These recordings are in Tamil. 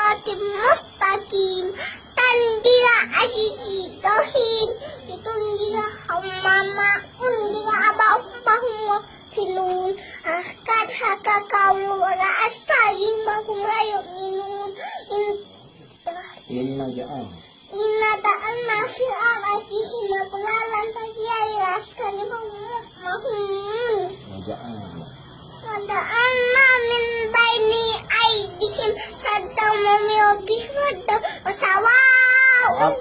siratim mustaqim tandila asyidahim ditundila hammama undila abahumahum filun kad haka kaulu wala asayin mahum la yu'minun Inna ta'anna fil aratihi naqlalan tajayaskan mahum Wada'anna min baini aydihim saddam mumil bihuddam wasawa'un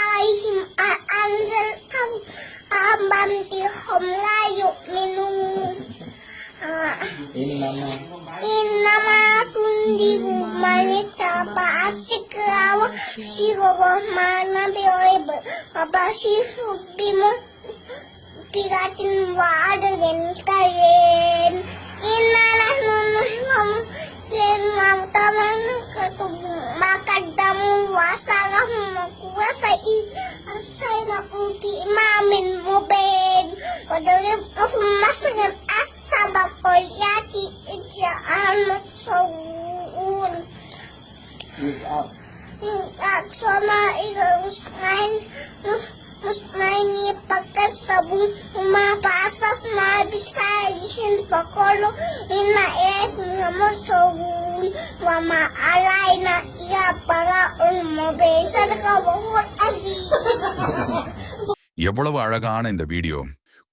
alaihim a'anzaltam ambantihum la yu'minun Innama tundiru manitaba asikrawa sirobahmana bi'oib wabasiru bimu piratin wa'adadin karin Inna nahnu nuhram limam taman katubu makadamu wasarahum kuwasa'in asayna uti imamin mubin wadarib kafum masagam asabakol yati ija'an matsawun Sama ila musnaini pagkasabong umapasas na bisayisin pakolo ina nga matsawun wa maalay na iya para umabin sa nakawahot asi எவ்வளவு அழகான இந்த வீடியோ.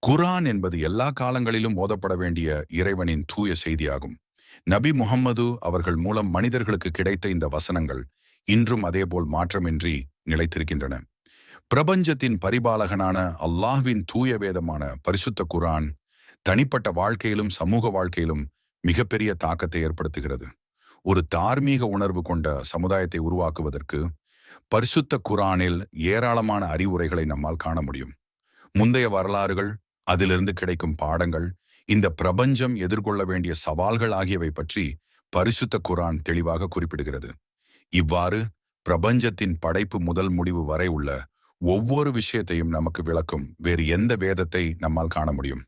குர்ஆன் என்பது எல்லா காலங்களிலும் ஓதப்பட வேண்டிய இறைவனின் தூய செய்தியாகும். நபி முஹம்மது அவர்கள் மூலம் மனிதர்களுக்கு கிடைத்த இந்த வசனங்கள் இன்றும் அதேபோல் மாற்றமின்றி நிலைத்திருக்கின்றன. பிரபஞ்சத்தின் பரிபாலகனான அல்லாஹ்வின் தூய வேதமான பரிசுத்த குர்ஆன் தனிப்பட்ட வாழ்க்கையிலும் சமூக வாழ்க்கையிலும் மிகப்பெரிய தாக்கத்தை ஏற்படுத்துகிறது. ஒரு தார்மீக உணர்வு கொண்ட சமுதாயத்தை உருவாக்குவதற்கு பரிசுத்த குர்ஆனில் ஏராளமான அறிவுரைகளை நம்மால் காண முடியும். முந்தைய வரலாறுகள், அதிலிருந்து கிடைக்கும் பாடங்கள், இந்த பிரபஞ்சம் எதிர்கொள்ள வேண்டிய சவால்கள் ஆகியவை பற்றி பரிசுத்த குர்ஆன் தெளிவாக குறிப்பிடுகிறது. இவ்வாறு பிரபஞ்சத்தின் படைப்பு முதல் முடிவு வரை உள்ள ஒவ்வொரு விஷயத்தையும் நமக்கு விளக்கும் வேறு எந்த வேதத்தை நம்மால் காண முடியும்?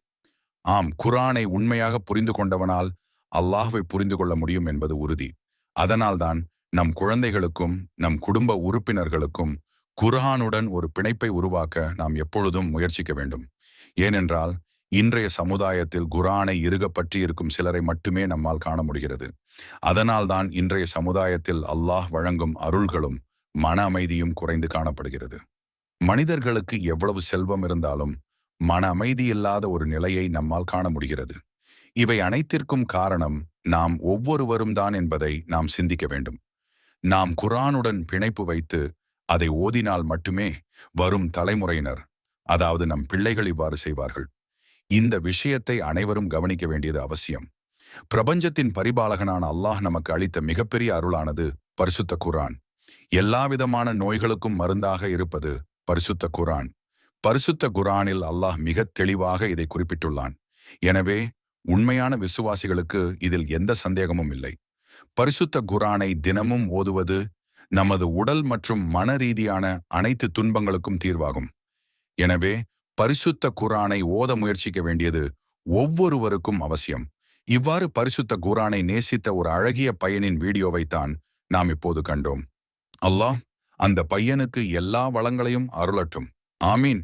ஆம், குர்ஆனை உண்மையாக புரிந்து கொண்டவனால் அல்லாஹ்வை புரிந்து கொள்ள முடியும் என்பது உறுதி. அதனால்தான் நம் குழந்தைகளுக்கும் நம் குடும்ப உறுப்பினர்களுக்கும் குர்ஆனுடன் ஒரு பிணைப்பை உருவாக்க நாம் எப்பொழுதும் முயற்சிக்க வேண்டும். ஏனென்றால் இன்றைய சமுதாயத்தில் குர்ஆனை இறுக பற்றி இருக்கும் சிலரை மட்டுமே நம்மால் காண முடிகிறது. அதனால்தான் இன்றைய சமுதாயத்தில் அல்லாஹ் வழங்கும் அருள்களும் மன அமைதியும் குறைந்து காணப்படுகிறது. மனிதர்களுக்கு எவ்வளவு செல்வம் இருந்தாலும் மன அமைதி இல்லாத ஒரு நிலையை நம்மால் காண முடிகிறது. இவை அனைத்திற்கும் காரணம் நாம் ஒவ்வொருவரும் தான் என்பதை நாம் சிந்திக்க வேண்டும். நாம் குர்ஆனுடன் பிணைப்பு வைத்து அதை ஓதினால் மட்டுமே வரும் தலைமுறையினர், அதாவது நம் பிள்ளைகள் இவ்வாறு செய்வார்கள். இந்த விஷயத்தை அனைவரும் கவனிக்க வேண்டியது அவசியம். பிரபஞ்சத்தின் பரிபாலகனான அல்லாஹ் நமக்கு அளித்த மிகப்பெரிய அருளானது பரிசுத்த குர்ஆன். எல்லாவிதமான நோய்களுக்கும் மருந்தாக இருப்பது பரிசுத்த குர்ஆன். பரிசுத்த குர்ஆனில் அல்லாஹ் மிக தெளிவாக இதை குறிப்பிட்டுள்ளான். எனவே உண்மையான விசுவாசிகளுக்கு இதில் எந்த சந்தேகமும் இல்லை. பரிசுத்த குர்ஆனை தினமும் ஓதுவது நமது உடல் மற்றும் மன ரீதியான அனைத்து துன்பங்களுக்கும் தீர்வாகும். எனவே பரிசுத்த குர்ஆனை ஓத முயற்சிக்க வேண்டியது ஒவ்வொருவருக்கும் அவசியம். இவ்வாறு பரிசுத்த குர்ஆனை நேசித்த ஒரு அழகிய பையனின் வீடியோவைத்தான் நாம் இப்போது கண்டோம். அல்லாஹ் அந்த பையனுக்கு எல்லா வளங்களையும் அருளட்டும். ஆமீன்.